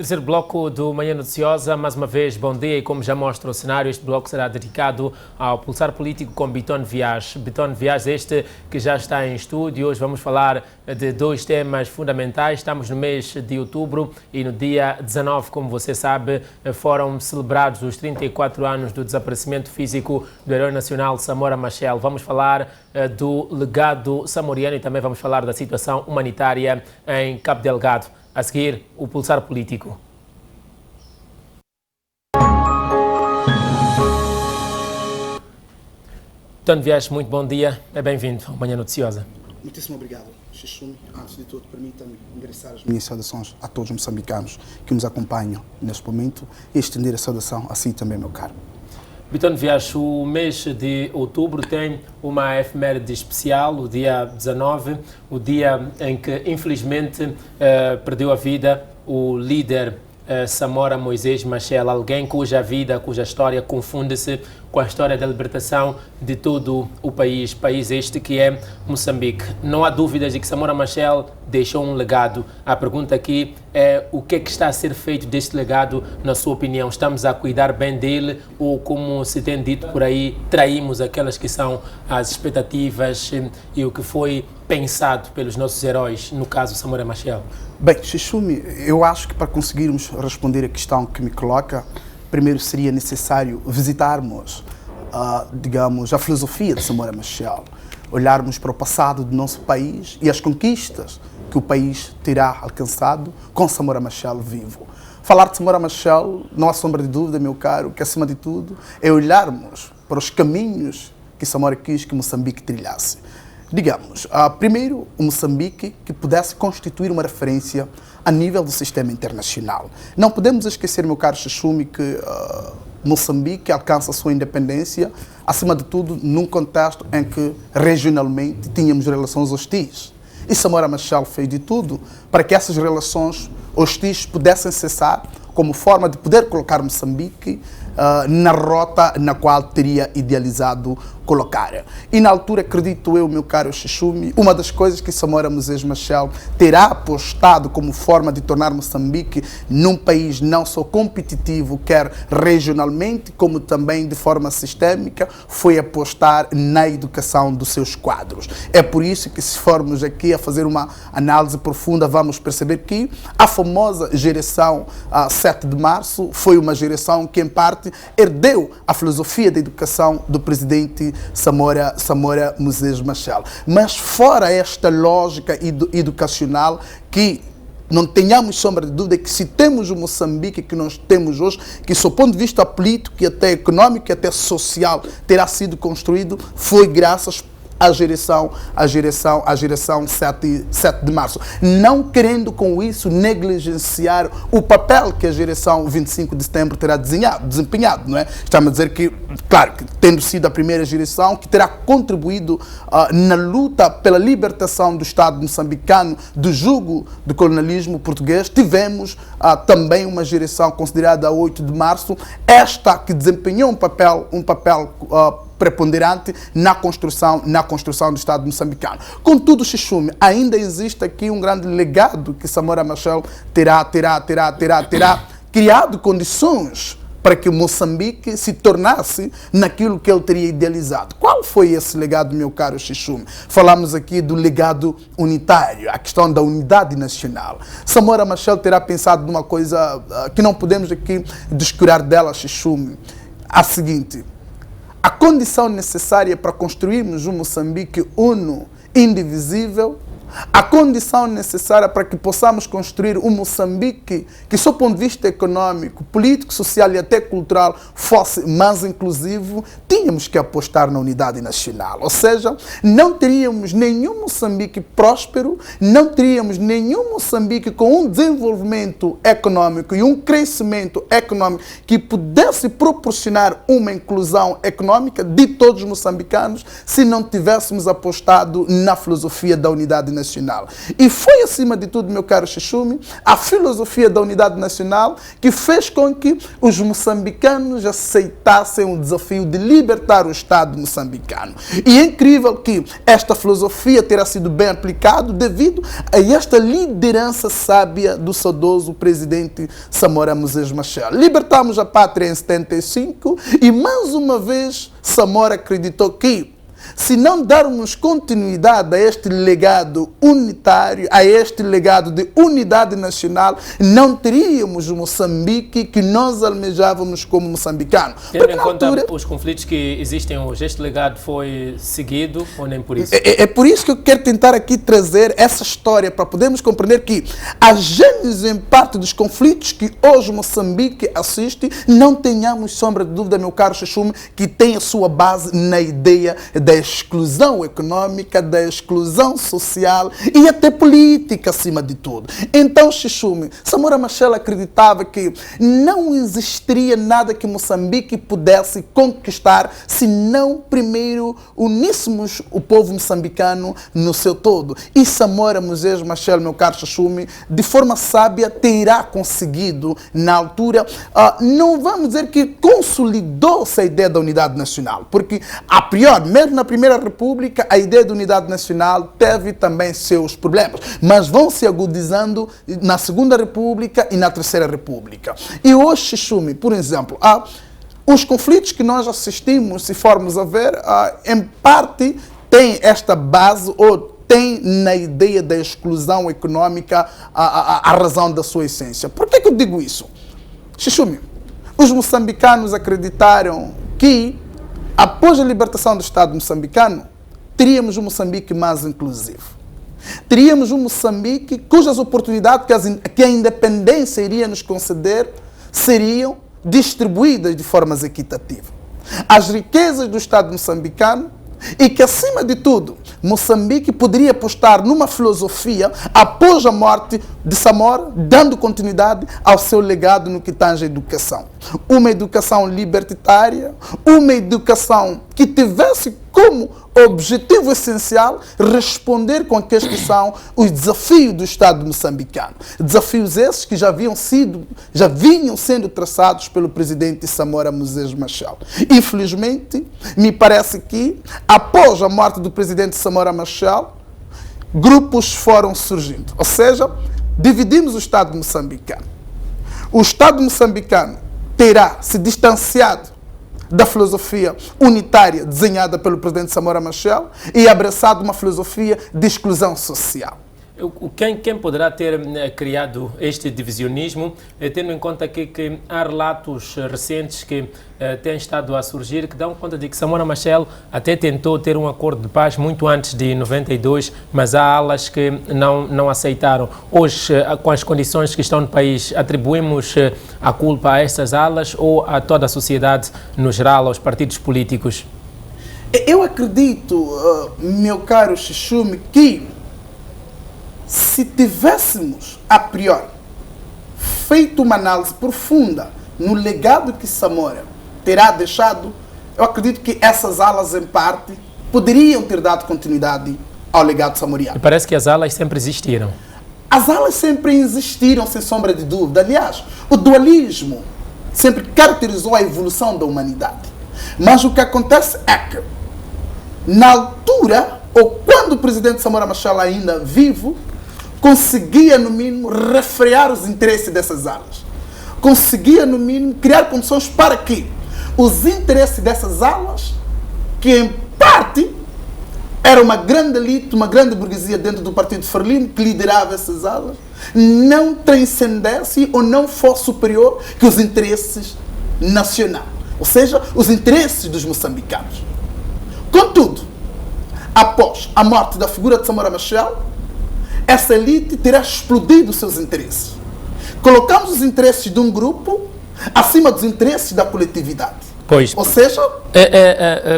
Terceiro bloco do Manhã Noticiosa, mais uma vez, bom dia, e como já mostra o cenário, este bloco será dedicado ao pulsar político com Biton Vias. Biton Vias, este que já está em estúdio. Hoje vamos falar de dois temas fundamentais. Estamos no mês de outubro e no dia 19, como você sabe, foram celebrados os 34 anos do desaparecimento físico do herói nacional Samora Machel. Vamos falar do legado samoriano e também vamos falar da situação humanitária em Cabo Delgado. A seguir, o pulsar político. Biton Vias, muito bom dia. É bem-vindo ao Manhã Noticiosa. Muitíssimo obrigado, Xixumi. Antes de tudo, permita-me endereçar as minhas saudações a todos os moçambicanos que nos acompanham neste momento e estender a saudação a si também, meu caro. Biton Vias, o mês de outubro tem uma efeméride especial, o dia 19, o dia em que, infelizmente, perdeu a vida o líder Samora Moisés Machel, alguém cuja vida, cuja história confunde-se com a história da libertação de todo o país este que é Moçambique. Não há dúvidas de que Samora Machel deixou um legado. A pergunta aqui é o que é que está a ser feito deste legado, na sua opinião? Estamos a cuidar bem dele ou, como se tem dito por aí, traímos aquelas que são as expectativas e o que foi pensado pelos nossos heróis, no caso Samora Machel? Bem, Xixumi, eu acho que para conseguirmos responder a questão que me coloca, primeiro seria necessário visitarmos, digamos, a filosofia de Samora Machel, olharmos para o passado do nosso país e as conquistas que o país terá alcançado com Samora Machel vivo. Falar de Samora Machel, não há sombra de dúvida, meu caro, que acima de tudo é olharmos para os caminhos que Samora quis que Moçambique trilhasse. Digamos, primeiro, o Moçambique que pudesse constituir uma referência a nível do sistema internacional. Não podemos esquecer, meu caro Xixumi, que Moçambique alcança a sua independência, acima de tudo, num contexto em que regionalmente tínhamos relações hostis. E Samora Machel fez de tudo para que essas relações hostis pudessem cessar, como forma de poder colocar Moçambique na rota na qual teria idealizado colocar. E na altura, acredito eu, meu caro Xixumi, uma das coisas que Samora Moisés Machel terá apostado como forma de tornar Moçambique num país não só competitivo, quer regionalmente, como também de forma sistêmica, foi apostar na educação dos seus quadros. É por isso que, se formos aqui a fazer uma análise profunda, vamos perceber que a famosa geração 7 de março foi uma geração que, em parte, herdeu a filosofia da educação do presidente Samora Moisés Machel. Mas fora esta lógica educacional, que não tenhamos sombra de dúvida que se temos o Moçambique que nós temos hoje, que do ponto de vista político e até econômico e até social terá sido construído, foi graças à geração 7 de março. Não querendo com isso negligenciar o papel que a geração 25 de setembro terá desempenhado, não é? Estamos a dizer que, claro, que tendo sido a primeira geração que terá contribuído na luta pela libertação do Estado moçambicano do jugo do colonialismo português, tivemos também uma geração considerada a 8 de março, esta que desempenhou um papel preponderante na construção do Estado moçambicano. Contudo, Xixumi, ainda existe aqui um grande legado que Samora Machel terá criado condições para que Moçambique se tornasse naquilo que ele teria idealizado. Qual foi esse legado, meu caro Xixumi? Falamos aqui do legado unitário, a questão da unidade nacional. Samora Machel terá pensado numa coisa que não podemos aqui descurar dela, Xixumi, a seguinte: a condição necessária para construirmos um Moçambique uno, indivisível, a condição necessária para que possamos construir um Moçambique que, sob o ponto de vista econômico, político, social e até cultural, fosse mais inclusivo, tínhamos que apostar na unidade nacional. Ou seja, não teríamos nenhum Moçambique próspero, não teríamos nenhum Moçambique com um desenvolvimento econômico e um crescimento econômico que pudesse proporcionar uma inclusão econômica de todos os moçambicanos se não tivéssemos apostado na filosofia da unidade nacional. nacional. E foi, acima de tudo, meu caro Chichumi, a filosofia da unidade nacional que fez com que os moçambicanos aceitassem o desafio de libertar o Estado moçambicano. E é incrível que esta filosofia terá sido bem aplicada devido a esta liderança sábia do saudoso presidente Samora Moses Machel. Libertamos a pátria em 75 e, mais uma vez, Samora acreditou que, se não darmos continuidade a este legado unitário, a este legado de unidade nacional, não teríamos o Moçambique que nós almejávamos como moçambicano. Tendo em conta os conflitos que existem hoje, este legado foi seguido ou nem por isso? É por isso que eu quero tentar aqui trazer essa história, para podermos compreender que a gênese em parte dos conflitos que hoje Moçambique assiste, não tenhamos sombra de dúvida, meu caro Chichumi, que tem a sua base na ideia da exclusão econômica, da exclusão social e até política, acima de tudo. Então, Chichumi, Samora Machel acreditava que não existiria nada que Moçambique pudesse conquistar se não primeiro uníssemos o povo moçambicano no seu todo. E Samora Moses Machel, meu caro Chichumi, de forma sábia terá conseguido, na altura, não vamos dizer que consolidou-se a ideia da unidade nacional, porque, a priori, mesmo na Primeira República, a ideia de unidade nacional teve também seus problemas, mas vão se agudizando na Segunda República e na Terceira República. E hoje, Chichumi, por exemplo, os conflitos que nós assistimos, se formos a ver, em parte tem esta base ou tem na ideia da exclusão econômica a razão da sua essência. Por que eu digo isso? Chichumi, os moçambicanos acreditaram que, após a libertação do Estado moçambicano, teríamos um Moçambique mais inclusivo. Teríamos um Moçambique cujas oportunidades que a independência iria nos conceder seriam distribuídas de formas equitativas. As riquezas do Estado moçambicano e que, acima de tudo, Moçambique poderia apostar numa filosofia após a morte de Samora, dando continuidade ao seu legado no que tange a educação. Uma educação libertária, uma educação que tivesse como objetivo essencial responder com aqueles que são os desafios do Estado moçambicano. Desafios esses que já vinham sendo traçados pelo presidente Samora Moses Machel. Infelizmente, me parece que, após a morte do presidente Samora Machel, grupos foram surgindo. Ou seja, dividimos o Estado moçambicano. O Estado moçambicano terá se distanciado da filosofia unitária desenhada pelo presidente Samora Machel e abraçado uma filosofia de exclusão social. Quem poderá ter criado este divisionismo, tendo em conta que há relatos recentes que têm estado a surgir que dão conta de que Samora Machel até tentou ter um acordo de paz muito antes de 92, mas há alas que não aceitaram. Hoje, com as condições que estão no país, atribuímos a culpa a essas alas ou a toda a sociedade no geral, aos partidos políticos? Eu acredito, meu caro Chichumi, que se tivéssemos, a priori, feito uma análise profunda no legado que Samora terá deixado, eu acredito que essas alas, em parte, poderiam ter dado continuidade ao legado samoriano. E parece que as alas sempre existiram. As alas sempre existiram, sem sombra de dúvida. Aliás, o dualismo sempre caracterizou a evolução da humanidade. Mas o que acontece é que, na altura, ou quando o presidente Samora Machel ainda vivo, conseguia, no mínimo, refrear os interesses dessas alas. Conseguia, no mínimo, criar condições para que os interesses dessas alas, que em parte era uma grande elite, uma grande burguesia dentro do Partido Frelimo, que liderava essas alas, não transcendesse ou não fosse superior que os interesses nacionais. Ou seja, os interesses dos moçambicanos. Contudo, após a morte da figura de Samora Machel, essa elite terá explodido os seus interesses. Colocamos os interesses de um grupo acima dos interesses da coletividade. Pois. Ou seja,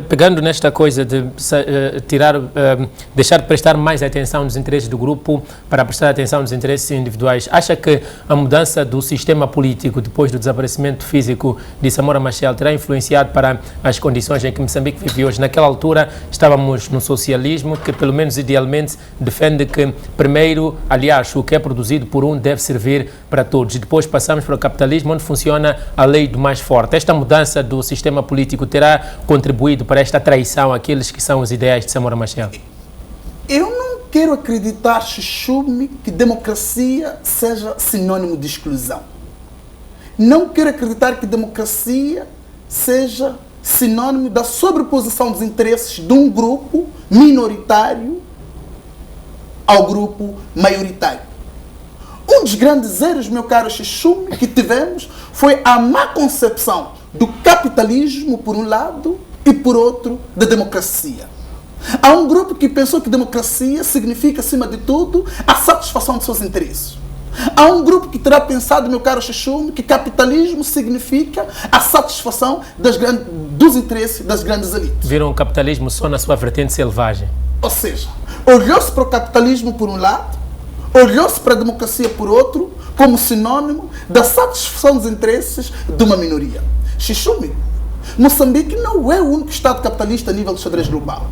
pegando nesta coisa de deixar de prestar mais atenção nos interesses do grupo para prestar atenção nos interesses individuais, acha que a mudança do sistema político depois do desaparecimento físico de Samora Machel terá influenciado para as condições em que Moçambique vive hoje? Naquela altura estávamos no socialismo, que pelo menos idealmente defende que primeiro, aliás, o que é produzido por um deve servir para todos, e depois passamos para o capitalismo, onde funciona a lei do mais forte. Esta mudança do sistema político terá contribuído para esta traição àqueles que são os ideais de Samora Machel? Eu não quero acreditar, Chuchume, que democracia seja sinônimo de exclusão. Não quero acreditar que democracia seja sinônimo da sobreposição dos interesses de um grupo minoritário ao grupo maioritário. Um dos grandes erros, meu caro Chuchume, que tivemos foi a má concepção do capitalismo, por um lado, e por outro, da democracia. Há um grupo que pensou que democracia significa, acima de tudo, a satisfação de seus interesses. Há um grupo que terá pensado, meu caro Chuchume, que capitalismo significa a satisfação dos interesses das grandes elites. Viram o capitalismo só na sua vertente selvagem. Ou seja, olhou-se para o capitalismo por um lado, olhou-se para a democracia por outro, como sinônimo da satisfação dos interesses de uma minoria. Chuchume, Moçambique não é o único Estado capitalista a nível do xadrez global.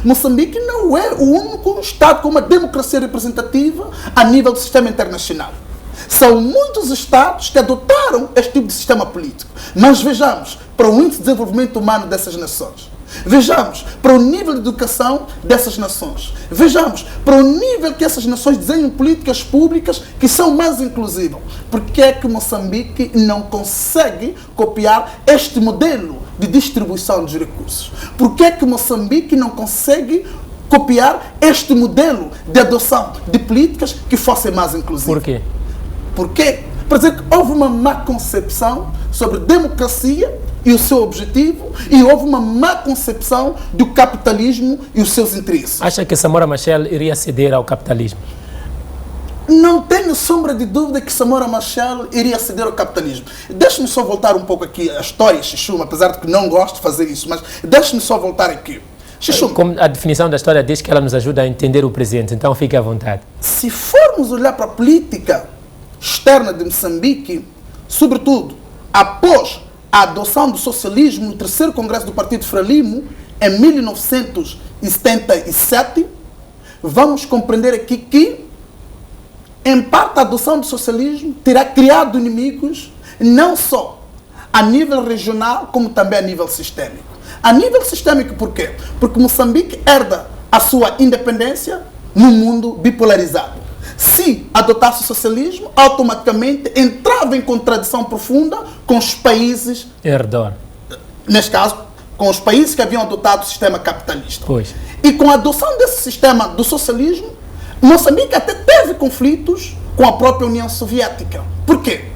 Moçambique não é o único Estado com uma democracia representativa a nível do sistema internacional. São muitos Estados que adotaram este tipo de sistema político. Mas vejamos para o índice de desenvolvimento humano dessas nações. Vejamos para o nível de educação dessas nações. Vejamos para o nível que essas nações desenham políticas públicas que são mais inclusivas. Por que é que Moçambique não consegue copiar este modelo de distribuição dos recursos? Por que é que Moçambique não consegue copiar este modelo de adoção de políticas que fossem mais inclusivas? Por quê? Por quê? Para dizer que houve uma má concepção sobre democracia e o seu objetivo, e houve uma má concepção do capitalismo e os seus interesses. Acha que Samora Machel iria ceder ao capitalismo? Não tenho sombra de dúvida que Samora Machel iria ceder ao capitalismo. Deixe-me só voltar um pouco aqui à história, Chuchume, apesar de que não gosto de fazer isso, mas deixe-me só voltar aqui. Chuchume, como a definição da história diz que ela nos ajuda a entender o presente, então fique à vontade. Se formos olhar para a política externa de Moçambique, sobretudo após a adoção do socialismo no terceiro congresso do Partido Frelimo, em 1977, vamos compreender aqui que, em parte, a adoção do socialismo terá criado inimigos, não só a nível regional, como também a nível sistêmico. A nível sistêmico, por quê? Porque Moçambique herda a sua independência num mundo bipolarizado. Se adotasse o socialismo, automaticamente entrava em contradição profunda com os países... Herdor. Neste caso, com os países que haviam adotado o sistema capitalista. Pois. E com a adoção desse sistema do socialismo, Moçambique até teve conflitos com a própria União Soviética. Por quê?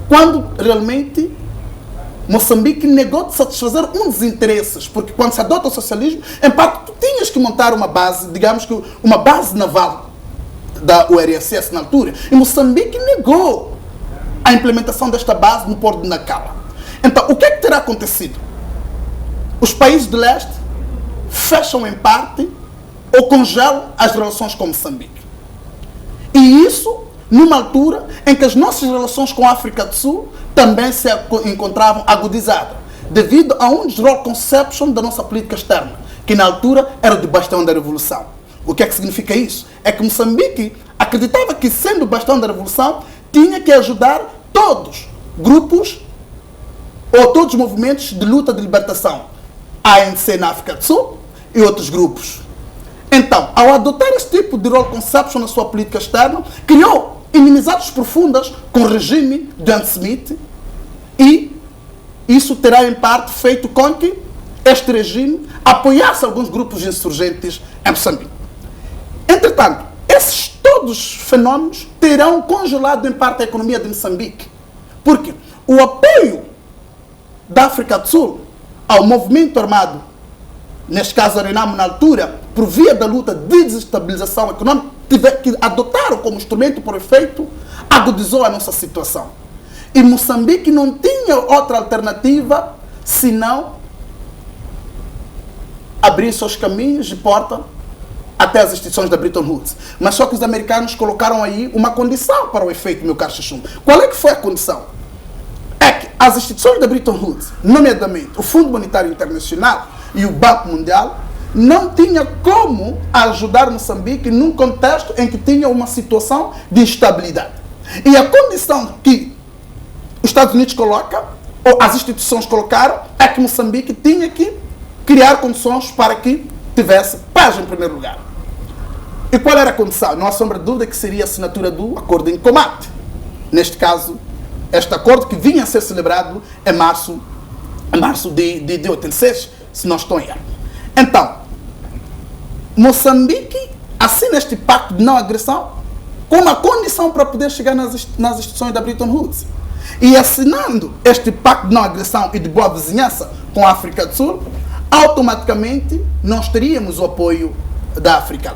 Quando realmente Moçambique negou de satisfazer um dos interesses, porque quando se adota o socialismo, em parte tu tinhas que montar uma base, digamos que uma base naval da URSS na altura, e Moçambique negou a implementação desta base no porto de Nacala. Então, o que é que terá acontecido? Os países do leste fecham em parte ou congelam as relações com Moçambique. E isso numa altura em que as nossas relações com a África do Sul também se encontravam agudizadas, devido a um role conception da nossa política externa, que na altura era o de bastão da revolução. O que é que significa isso? É que Moçambique acreditava que, sendo o bastão da revolução, tinha que ajudar todos grupos ou todos os movimentos de luta de libertação. A ANC na África do Sul e outros grupos. Então, ao adotar esse tipo de role conception na sua política externa, criou inimizades profundas com o regime de Ian Smith, e isso terá em parte feito com que este regime apoiasse alguns grupos insurgentes em Moçambique. Entretanto, esses todos os fenómenos terão congelado em parte a economia de Moçambique. Porque o apoio da África do Sul ao movimento armado, neste caso a Renamo na altura, por via da luta de desestabilização econômica, que adotaram como instrumento por efeito, agudizou a nossa situação. E Moçambique não tinha outra alternativa se não abrir seus caminhos de porta até as instituições da Bretton Woods. Mas só que os americanos colocaram aí uma condição para o efeito, meu caro Chuchum. Qual é que foi a condição? É que as instituições da Bretton Woods, nomeadamente o Fundo Monetário Internacional e o Banco Mundial, não tinham como ajudar Moçambique num contexto em que tinha uma situação de instabilidade. E a condição que os Estados Unidos colocam, ou as instituições colocaram, é que Moçambique tinha que criar condições para que tivesse paz em primeiro lugar. E qual era a condição? Não há sombra de dúvida que seria a assinatura do Acordo em Comate. Neste caso, este acordo que vinha a ser celebrado em março de 86, se não estou em erro. Então, Moçambique assina este pacto de não agressão com uma condição para poder chegar nas instituições da Bretton Woods. E assinando este pacto de não agressão e de boa vizinhança com a África do Sul, automaticamente nós teríamos o apoio da África,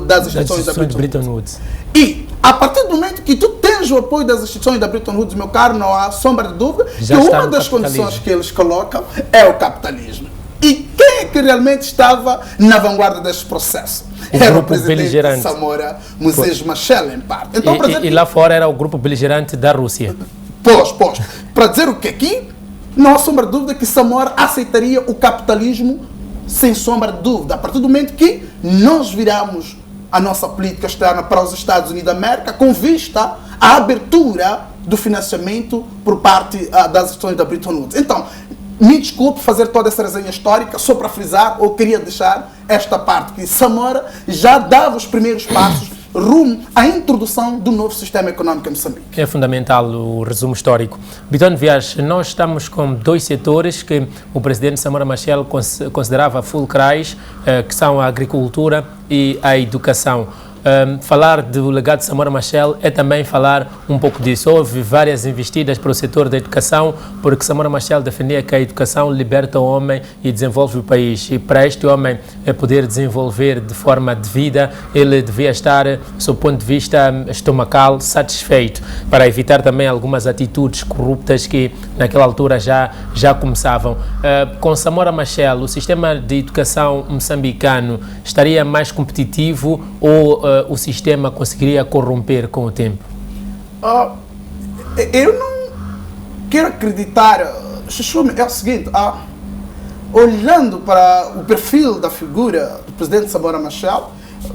das instituições da Bretton Woods. E a partir do momento que tu tens o apoio das instituições da Bretton Woods, meu caro, não há sombra de dúvida que uma das condições que eles colocam é o capitalismo. E quem é que realmente estava na vanguarda deste processo? Era o presidente Samora Moses Machel, em parte. Então, e lá fora era o grupo beligerante da Rússia. Pois. Para dizer o que aqui, não há sombra de dúvida que Samora aceitaria o capitalismo sem sombra de dúvida. A partir do momento que nós viramos a nossa política externa para os Estados Unidos da América com vista à abertura do financiamento por parte das instituições da Bretton Woods. Então, me desculpe fazer toda essa resenha histórica só para frisar, ou queria deixar esta parte, que Samora já dava os primeiros passos rumo à introdução do novo sistema econômico em Moçambique. É fundamental o resumo histórico. Biton Vaz, nós estamos com dois setores que o presidente Samora Machel considerava fulcrais, que são a agricultura e a educação. Falar do legado de Samora Machel é também falar um pouco disso. Houve várias investidas para o setor da educação, porque Samora Machel defendia que a educação liberta o homem e desenvolve o país. E para este homem poder desenvolver de forma devida, ele devia estar, sob o ponto de vista estomacal, satisfeito, para evitar também algumas atitudes corruptas que naquela altura já começavam. Com Samora Machel, o sistema de educação moçambicano estaria mais competitivo ou o sistema conseguiria corromper com o tempo? Eu não quero acreditar, Chuchum, é o seguinte, olhando para o perfil da figura do presidente Samora Machel,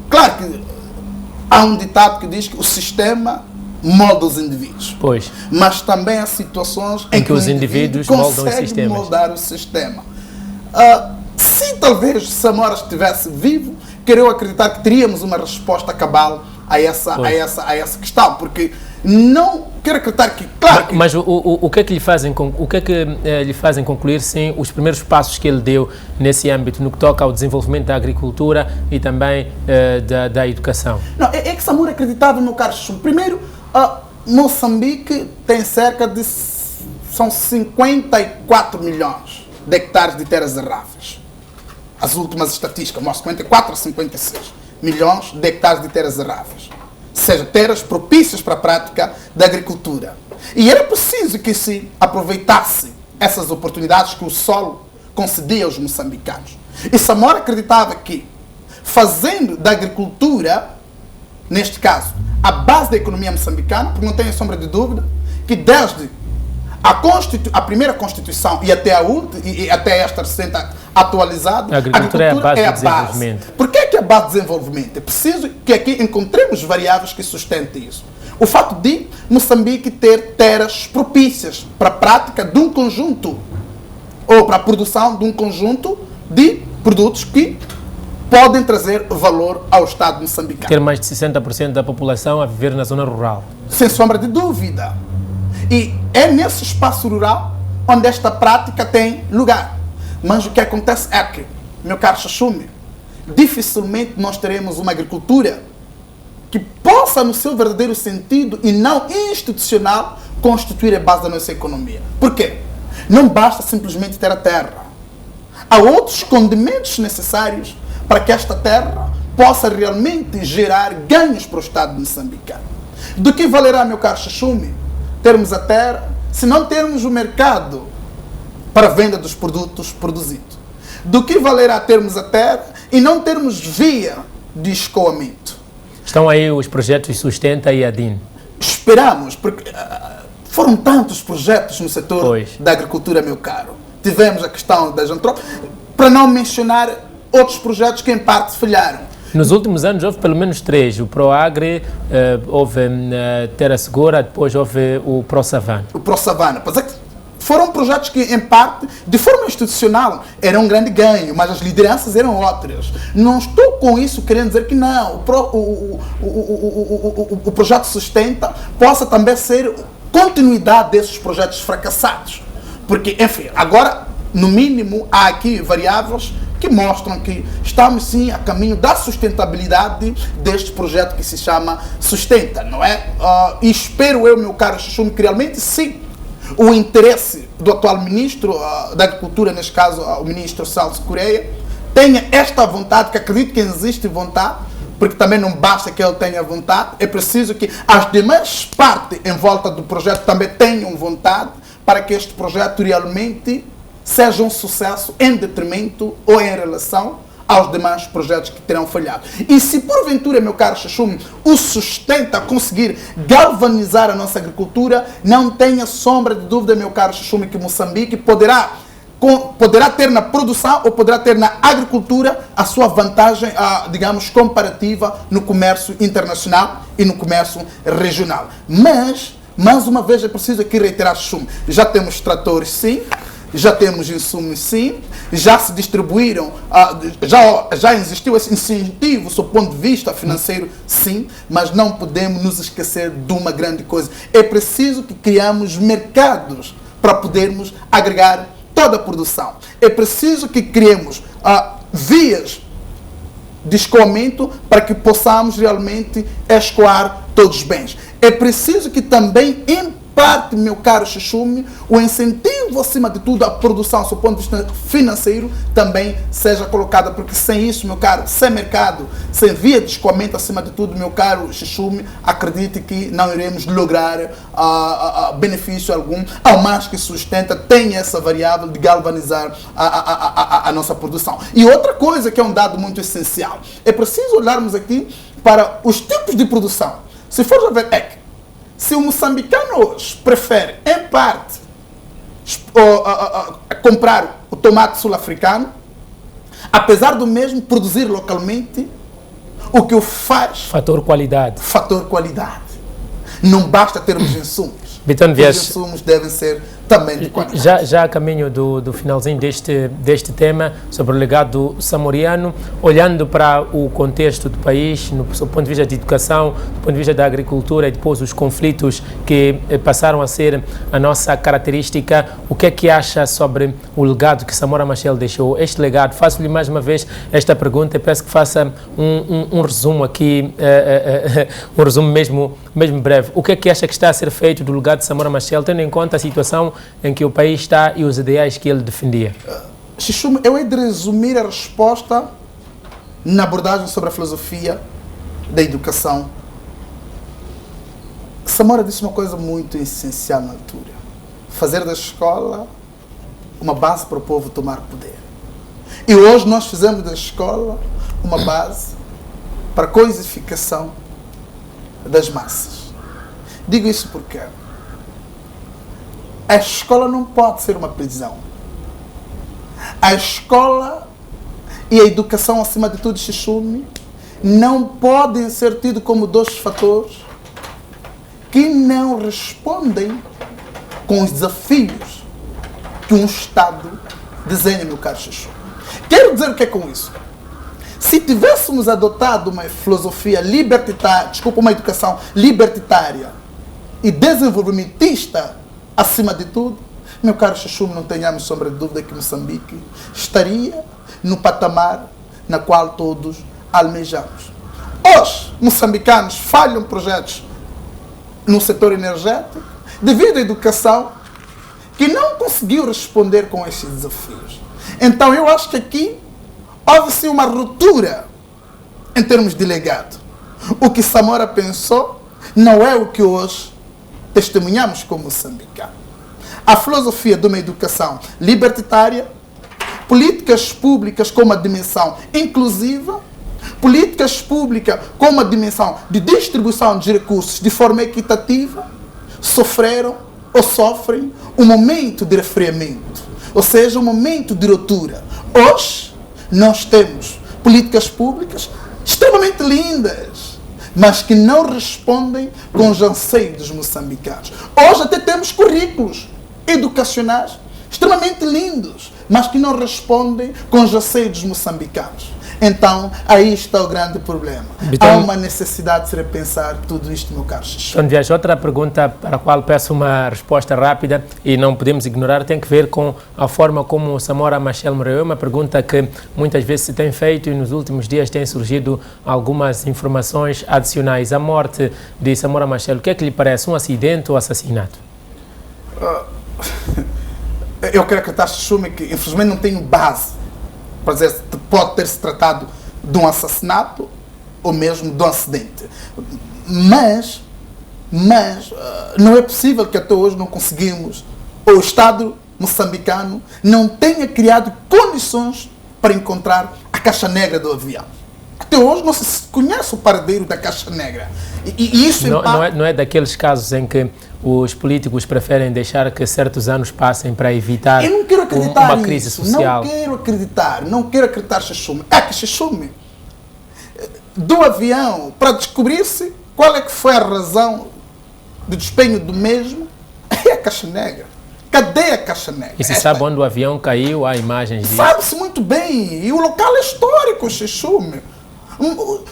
claro que há um ditado que diz que o sistema molda os indivíduos. Pois. Mas também há situações em que os indivíduos conseguem moldar o sistema. Se talvez Samora estivesse vivo, quero acreditar que teríamos uma resposta cabal a essa questão, porque não quero acreditar que, claro... Mas o que é que lhe fazem, lhe fazem concluir, sim, os primeiros passos que ele deu nesse âmbito, no que toca ao desenvolvimento da agricultura e também da educação? Não, é que Samora acreditava no caro Chuchum. Primeiro, Moçambique tem cerca de 54 milhões de hectares de terras arráveis. As últimas estatísticas mostram 54 a 56 milhões de hectares de terras arráveis. Ou seja, terras propícias para a prática da agricultura. E era preciso que se aproveitasse essas oportunidades que o solo concedia aos moçambicanos. E Samora acreditava que, fazendo da agricultura, neste caso, a base da economia moçambicana, porque não tenho sombra de dúvida, que desde a primeira Constituição e até esta recente atualizada, a agricultura é a base do desenvolvimento. Por que é a base do desenvolvimento? É preciso que aqui encontremos variáveis que sustentem isso. O fato de Moçambique ter terras propícias para a prática de um conjunto, ou para a produção de um conjunto de produtos que podem trazer valor ao Estado moçambicano. Ter mais de 60% da população a viver na zona rural. Sem sombra de dúvida. E é nesse espaço rural onde esta prática tem lugar. Mas o que acontece é que, meu caro Chuchum, dificilmente nós teremos uma agricultura que possa, no seu verdadeiro sentido e não institucional, constituir a base da nossa economia. Por quê? Não basta simplesmente ter a terra. Há outros condimentos necessários para que esta terra possa realmente gerar ganhos para o Estado moçambicano. Do que valerá, meu caro Chuchum, termos a terra se não termos o mercado para a venda dos produtos produzidos. Do que valerá termos a terra e não termos via de escoamento. Estão aí os projetos Sustenta e ADIN. Esperamos, porque foram tantos projetos no setor da agricultura, meu caro. Tivemos a questão das antrópicas, para não mencionar outros projetos que em parte falharam. Nos últimos anos houve pelo menos 3. O ProAgri, houve Terra Segura, depois houve o ProSavana. O ProSavana. Foram projetos que, em parte, de forma institucional, eram um grande ganho, mas as lideranças eram outras. Não estou com isso querendo dizer que não. O projeto Sustenta possa também ser continuidade desses projetos fracassados. Porque, enfim, agora, no mínimo, há aqui variáveis que mostram que estamos sim a caminho da sustentabilidade deste projeto que se chama Sustenta, não é? E espero eu, meu caro Chuchum, que realmente sim, o interesse do atual ministro da Agricultura, neste caso o ministro Celso Correia, tenha esta vontade, que acredito que existe vontade, porque também não basta que ele tenha vontade, é preciso que as demais partes em volta do projeto também tenham vontade para que este projeto realmente seja um sucesso em detrimento ou em relação aos demais projetos que terão falhado. E se porventura, meu caro Chuchum, o Sustenta conseguir galvanizar a nossa agricultura, não tenha sombra de dúvida, meu caro Chuchum, que Moçambique poderá ter na produção ou poderá ter na agricultura a sua vantagem, digamos, comparativa no comércio internacional e no comércio regional. Mas, mais uma vez, é preciso aqui reiterar, Chuchum, já temos tratores, sim, já temos insumos, sim, já se distribuíram, já existiu esse incentivo, do ponto de vista financeiro, sim, mas não podemos nos esquecer de uma grande coisa. É preciso que criamos mercados para podermos agregar toda a produção. É preciso que criemos vias de escoamento para que possamos realmente escoar todos os bens. É preciso que também, em parte, meu caro Chuchum, o incentivo, acima de tudo, à produção, do ponto de vista financeiro, também seja colocada, porque sem isso, meu caro, sem mercado, sem via de escoamento, acima de tudo, meu caro Chuchum, acredite que não iremos lograr benefício algum, ao mais que Sustenta tem essa variável de galvanizar a nossa produção. E outra coisa que é um dado muito essencial, é preciso olharmos aqui para os tipos de produção. Se for a ver, se o moçambicano hoje prefere, em parte, comprar o tomate sul-africano, apesar do mesmo produzir localmente, o que o faz... Fator qualidade. Fator qualidade. Não basta termos insumos. Bitton, os insumos devem ser também de qualidade. Já a caminho do finalzinho deste tema, sobre o legado samoriano, olhando para o contexto do país, no ponto de vista de educação, do ponto de vista da agricultura e depois os conflitos que passaram a ser a nossa característica, o que é que acha sobre o legado que Samora Machel deixou? Este legado, faço-lhe mais uma vez esta pergunta e peço que faça um resumo aqui, um resumo mesmo breve. O que é que acha que está a ser feito do legado de Samora Machel, tendo em conta a situação em que o país está e os ideais que ele defendia? Chuchum, eu hei de resumir a resposta na abordagem sobre a filosofia da educação. Samora disse uma coisa muito essencial na altura: fazer da escola uma base para o povo tomar poder. E hoje nós fizemos da escola uma base para a coisificação das massas. Digo isso porque a escola não pode ser uma prisão. A escola e a educação, acima de tudo, Chuchum, não podem ser tidos como dois fatores que não respondem com os desafios que um Estado desenha, meu caro Chuchum. Quero dizer o que é com isso? Se tivéssemos adotado uma filosofia libertária, uma educação libertária e desenvolvimentista, acima de tudo, meu caro Chuchum, não tenhamos sombra de dúvida que Moçambique estaria no patamar na qual todos almejamos. Hoje, moçambicanos falham projetos no setor energético devido à educação que não conseguiu responder com estes desafios. Então, eu acho que aqui houve-se uma ruptura em termos de legado. O que Samora pensou não é o que hoje testemunhamos como moçambicano. a filosofia de uma educação libertária, políticas públicas com uma dimensão inclusiva, políticas públicas com uma dimensão de distribuição de recursos de forma equitativa, sofreram ou sofrem um momento de refriamento, ou seja, um momento de ruptura. Hoje, nós temos políticas públicas extremamente lindas, mas que não respondem com os anseios dos moçambicanos. Hoje até temos currículos educacionais extremamente lindos, mas que não respondem com os anseios dos moçambicanos. Então, aí está o grande problema. Há uma necessidade de se repensar tudo isto, meu caro Xixi. Então, Vias, outra pergunta para a qual peço uma resposta rápida e não podemos ignorar, tem que ver com a forma como o Samora Machel morreu. É uma pergunta que muitas vezes se tem feito e nos últimos dias têm surgido algumas informações adicionais. A morte de Samora Machel, o que é que lhe parece? Um acidente ou assassinato? Eu quero acreditar, Xuxume, que infelizmente não tenho base para dizer se pode ter se tratado de um assassinato ou mesmo de um acidente. Mas não é possível que até hoje não conseguimos, ou o Estado moçambicano não tenha criado condições para encontrar a caixa negra do avião. Até hoje não se conhece o paradeiro da caixa negra. E isso não é daqueles casos em que os políticos preferem deixar que certos anos passem para evitar uma crise social. Não quero acreditar, Xixume. É que Xixume, do avião, para descobrir-se qual é que foi a razão do despenho do mesmo, é a caixa negra. Cadê a caixa negra? E se sabe onde o avião caiu, há imagens disso? Sabe-se muito bem. E o local é histórico, Xixume.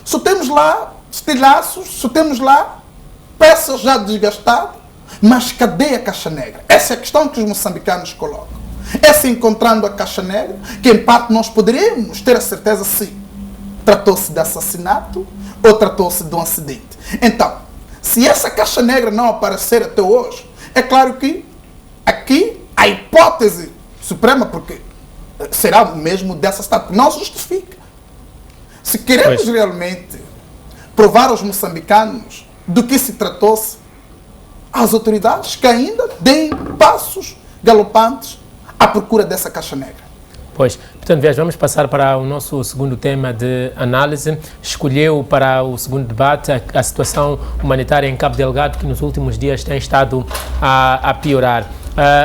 Só temos lá estilhaços, só temos lá peças já desgastadas. Mas cadê a caixa negra? Essa é a questão que os moçambicanos colocam. É se encontrando a caixa negra que em parte nós poderíamos ter a certeza se tratou-se de assassinato ou tratou-se de um acidente. Então, se essa caixa negra não aparecer até hoje, é claro que aqui a hipótese suprema, porque será mesmo dessa cidade, não se justifica. Se queremos realmente provar aos moçambicanos do que se tratou-se, as autoridades que ainda deem passos galopantes à procura dessa caixa negra. Pois, portanto, Vias, vamos passar para o nosso segundo tema de análise. Escolheu para o segundo debate a situação humanitária em Cabo Delgado, que nos últimos dias tem estado a piorar.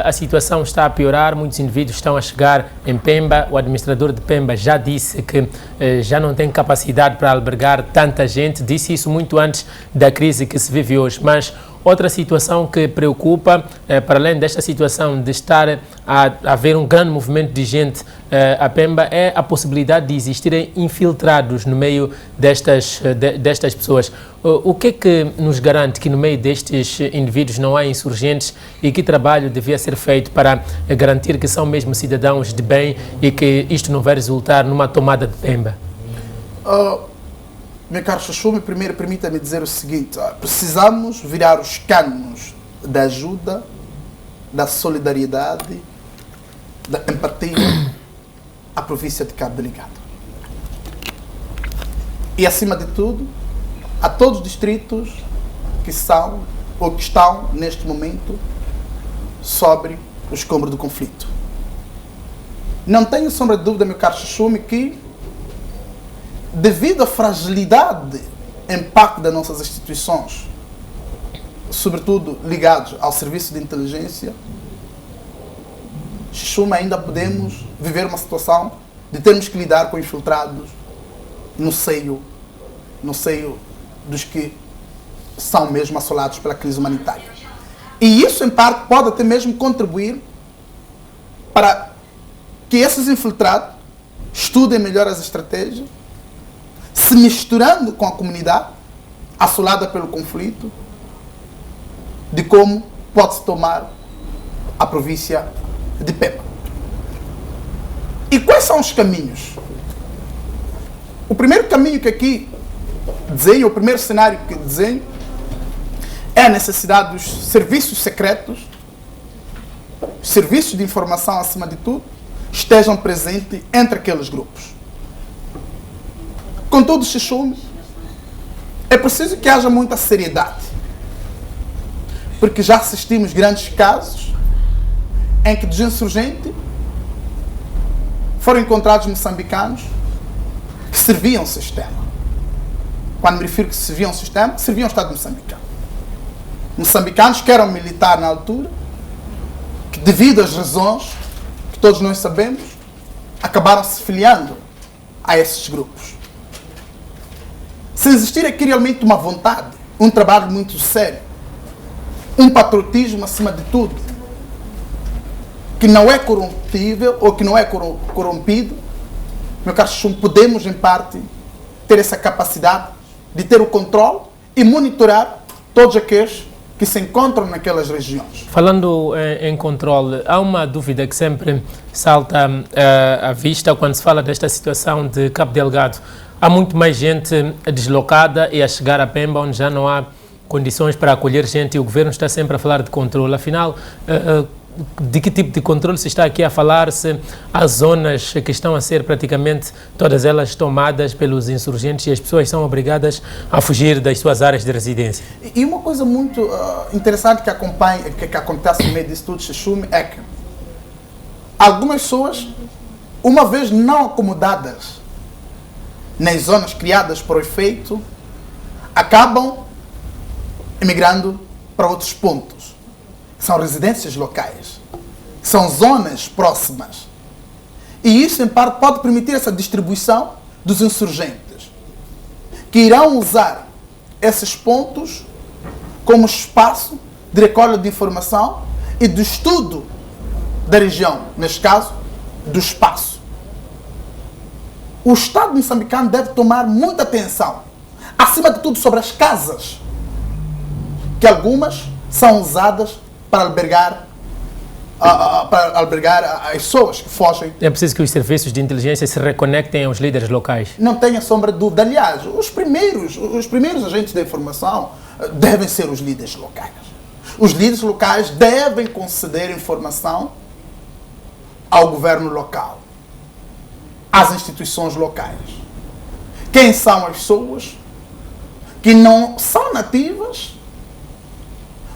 A situação está a piorar, muitos indivíduos estão a chegar em Pemba. O administrador de Pemba já disse que já não tem capacidade para albergar tanta gente, disse isso muito antes da crise que se vive hoje. Mas outra situação que preocupa, para além desta situação de estar a haver um grande movimento de gente a Pemba, é a possibilidade de existirem infiltrados no meio destas pessoas. O que é que nos garante que no meio destes indivíduos não há insurgentes e que trabalho devia ser feito para garantir que são mesmo cidadãos de bem e que isto não vai resultar numa tomada de Pemba? Meu caro Xixume, primeiro permita-me dizer o seguinte: precisamos virar os canos da ajuda, da solidariedade, da empatia à província de Cabo Delgado. E, acima de tudo, a todos os distritos que são ou que estão, neste momento, sobre o escombro do conflito. Não tenho sombra de dúvida, meu caro Xixume, que devido à fragilidade em parte das nossas instituições, sobretudo ligados ao serviço de inteligência, Xixume, ainda podemos viver uma situação de termos que lidar com infiltrados no seio dos que são mesmo assolados pela crise humanitária. E isso, em parte, pode até mesmo contribuir para que esses infiltrados estudem melhor as estratégias, se misturando com a comunidade assolada pelo conflito, de como pode-se tomar a província de Pemba. E quais são os caminhos? O primeiro caminho que aqui desenho, o primeiro cenário que desenho, é a necessidade dos serviços secretos, serviços de informação acima de tudo, estejam presentes entre aqueles grupos. Contudo, Xixume, é preciso que haja muita seriedade, porque já assistimos grandes casos em que dos insurgentes foram encontrados moçambicanos que serviam o sistema. Quando me refiro que serviam o sistema, serviam o Estado moçambicano. Moçambicanos que eram militares na altura, que devido às razões que todos nós sabemos, acabaram se filiando a esses grupos. Se existir aqui realmente uma vontade, um trabalho muito sério, um patriotismo acima de tudo, que não é corruptível ou que não é corrompido, meu caro Chum, podemos em parte ter essa capacidade de ter o controle e monitorar todos aqueles que se encontram naquelas regiões. Falando em controle, há uma dúvida que sempre salta à vista quando se fala desta situação de Cabo Delgado. Há muito mais gente deslocada e a chegar a Pemba, onde já não há condições para acolher gente, e o governo está sempre a falar de controle. Afinal, de que tipo de controle se está aqui a falar? Se há zonas que estão a ser praticamente todas elas tomadas pelos insurgentes e as pessoas são obrigadas a fugir das suas áreas de residência? E uma coisa muito interessante que acontece no meio disso tudo, Xixume, é que algumas pessoas, uma vez não acomodadas nas zonas criadas por efeito, acabam emigrando para outros pontos. São residências locais, são zonas próximas. E isso, em parte, pode permitir essa distribuição dos insurgentes, que irão usar esses pontos como espaço de recolha de informação e de estudo da região, neste caso, do espaço. O Estado moçambicano deve tomar muita atenção, acima de tudo, sobre as casas, que algumas são usadas para albergar as pessoas que fogem. É preciso que os serviços de inteligência se reconectem aos líderes locais. Não tenha sombra de dúvida. Aliás, os primeiros agentes da informação devem ser os líderes locais. Os líderes locais devem conceder informação ao governo local, às instituições locais. Quem são as pessoas que não são nativas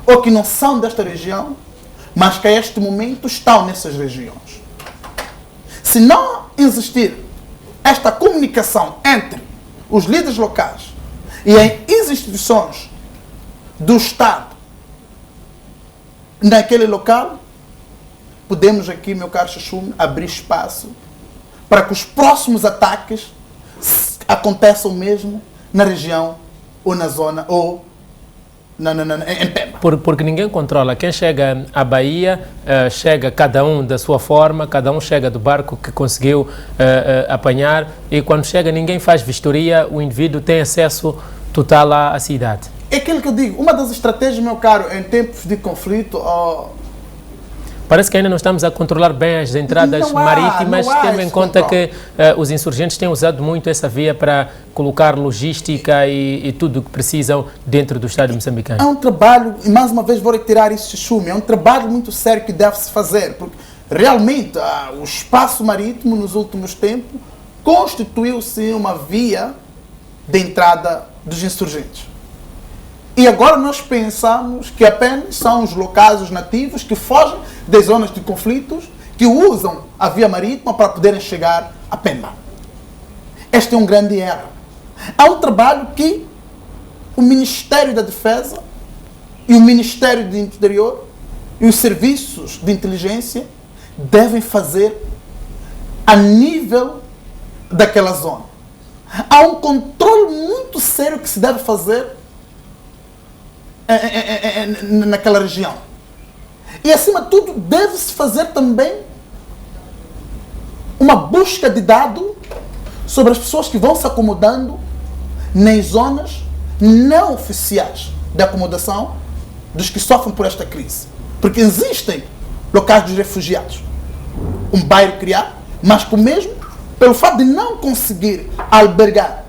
ou que não são desta região, mas que a este momento estão nessas regiões. Se não existir esta comunicação entre os líderes locais e as instituições do Estado naquele local, podemos aqui, meu caro Xixume, abrir espaço para que os próximos ataques aconteçam mesmo na região ou na zona ou em Pemba. Porque ninguém controla. Quem chega à Bahia, chega cada um da sua forma, cada um chega do barco que conseguiu apanhar, e quando chega ninguém faz vistoria, o indivíduo tem acesso total à cidade. É aquilo que eu digo, uma das estratégias, meu caro, em tempos de conflito... Parece que ainda não estamos a controlar bem as entradas marítimas, tendo em conta que os insurgentes têm usado muito essa via para colocar logística e tudo o que precisam dentro do Estado moçambicano. É um trabalho, e mais uma vez vou retirar isso, Xixume, é um trabalho muito sério que deve-se fazer, porque realmente o espaço marítimo nos últimos tempos constituiu-se uma via de entrada dos insurgentes. E agora nós pensamos que apenas são os locais, os nativos, que fogem das zonas de conflitos, que usam a via marítima para poderem chegar a Pemba. Este é um grande erro. Há um trabalho que o Ministério da Defesa e o Ministério do Interior e os serviços de inteligência devem fazer a nível daquela zona. Há um controle muito sério que se deve fazer naquela região. E, acima de tudo, deve-se fazer também uma busca de dados sobre as pessoas que vão se acomodando nas zonas não oficiais de acomodação dos que sofrem por esta crise. Porque existem locais dos refugiados. Um bairro criado, mas que mesmo, pelo fato de não conseguir albergar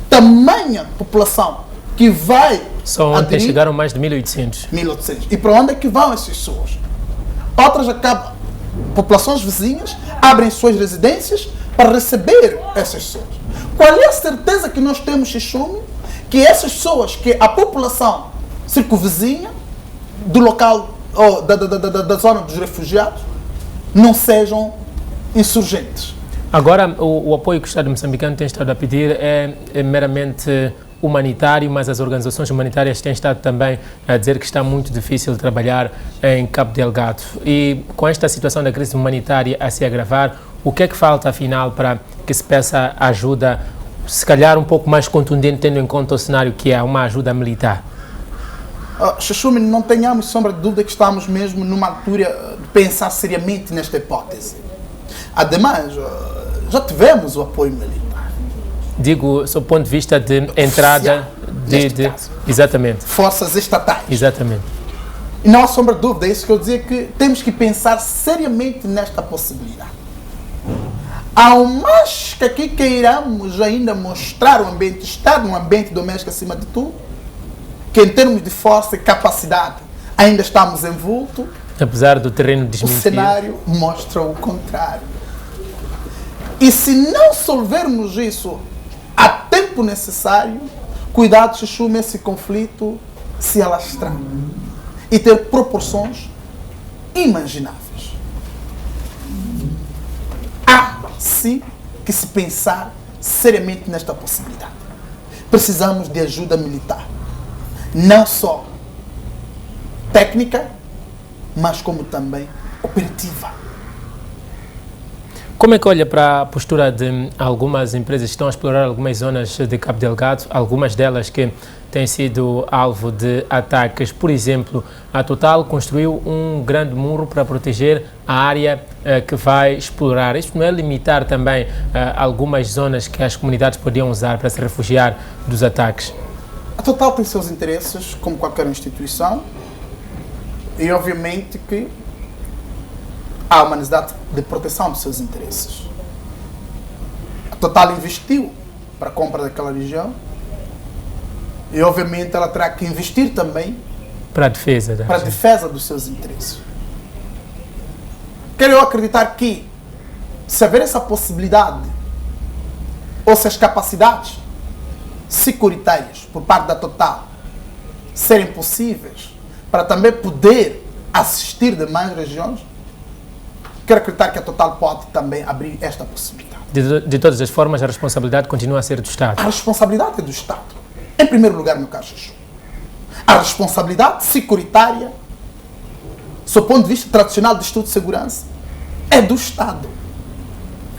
tamanha população que vai... Só ontem chegaram mais de 1.800. 1.800. E para onde é que vão essas pessoas? Outras acabam, populações vizinhas, abrem suas residências para receber essas pessoas. Qual é a certeza que nós temos, Xixume, que essas pessoas, que a população circunvizinha do local, ou da zona dos refugiados, não sejam insurgentes. Agora, o apoio que o Estado moçambicano tem estado a pedir é meramente humanitário, mas as organizações humanitárias têm estado também a dizer que está muito difícil trabalhar em Cabo Delgado. E com esta situação da crise humanitária a se agravar, o que é que falta, afinal, para que se peça ajuda, se calhar um pouco mais contundente, tendo em conta o cenário que é uma ajuda militar? Xuxume, não tenhamos sombra de dúvida que estamos mesmo numa altura de pensar seriamente nesta hipótese. Ademais, já tivemos o apoio militar. Digo, sob o ponto de vista de entrada exatamente. Forças estatais. Exatamente. E não há sombra de dúvida, é isso que eu dizia, que temos que pensar seriamente nesta possibilidade. Ao mais que aqui queiramos ainda mostrar o ambiente, estar num ambiente doméstico acima de tudo, que em termos de força e capacidade ainda estamos envoltos, apesar do terreno desmentido, o cenário mostra o contrário. E se não solvermos isso a tempo necessário, cuidado, Xuxume, esse conflito se alastrar e ter proporções imagináveis. Há, sim, que se pensar seriamente nesta possibilidade. Precisamos de ajuda militar. Não só técnica, mas como também operativa. Como é que olha para a postura de algumas empresas que estão a explorar algumas zonas de Cabo Delgado, algumas delas que têm sido alvo de ataques? Por exemplo, a Total construiu um grande muro para proteger a área que vai explorar. Isto não é limitar também algumas zonas que as comunidades podiam usar para se refugiar dos ataques? A Total tem seus interesses, como qualquer instituição, e obviamente que há uma necessidade de proteção dos seus interesses. A Total investiu para a compra daquela região e obviamente ela terá que investir também para a defesa dos seus interesses. Quero eu acreditar que, se haver essa possibilidade, ou se as capacidades securitárias por parte da Total serem possíveis para também poder assistir demais regiões, quero acreditar que a Total pode também abrir esta possibilidade. De todas as formas, a responsabilidade continua a ser do Estado. A responsabilidade é do Estado. Em primeiro lugar, meu caro Xuxu. A responsabilidade securitária, sob o ponto de vista tradicional de estudo de segurança, é do Estado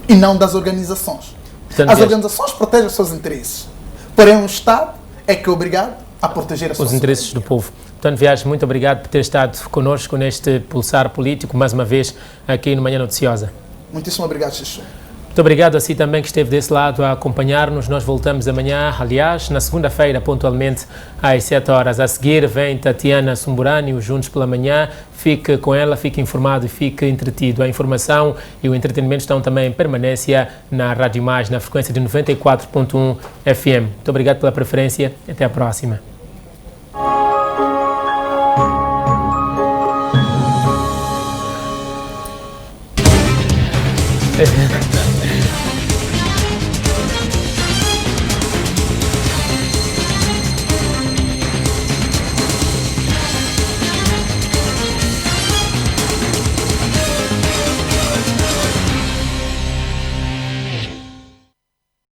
e não das organizações. Portanto, as organizações protegem os seus interesses, porém o Estado é que é obrigado a proteger os interesses do povo. Portanto, Viegas, muito obrigado por ter estado connosco neste pulsar político, mais uma vez aqui no Manhã Noticiosa. Muitíssimo obrigado, Xuxu. Muito obrigado a si também que esteve desse lado a acompanhar-nos. Nós voltamos amanhã, aliás, na segunda-feira, pontualmente às 7 horas. A seguir vem Tatiana Sumburani, Juntos pela Manhã. Fique com ela, fique informado e fique entretido. A informação e o entretenimento estão também em permanência na Rádio Mais, na frequência de 94.1 FM. Muito obrigado pela preferência e até a próxima.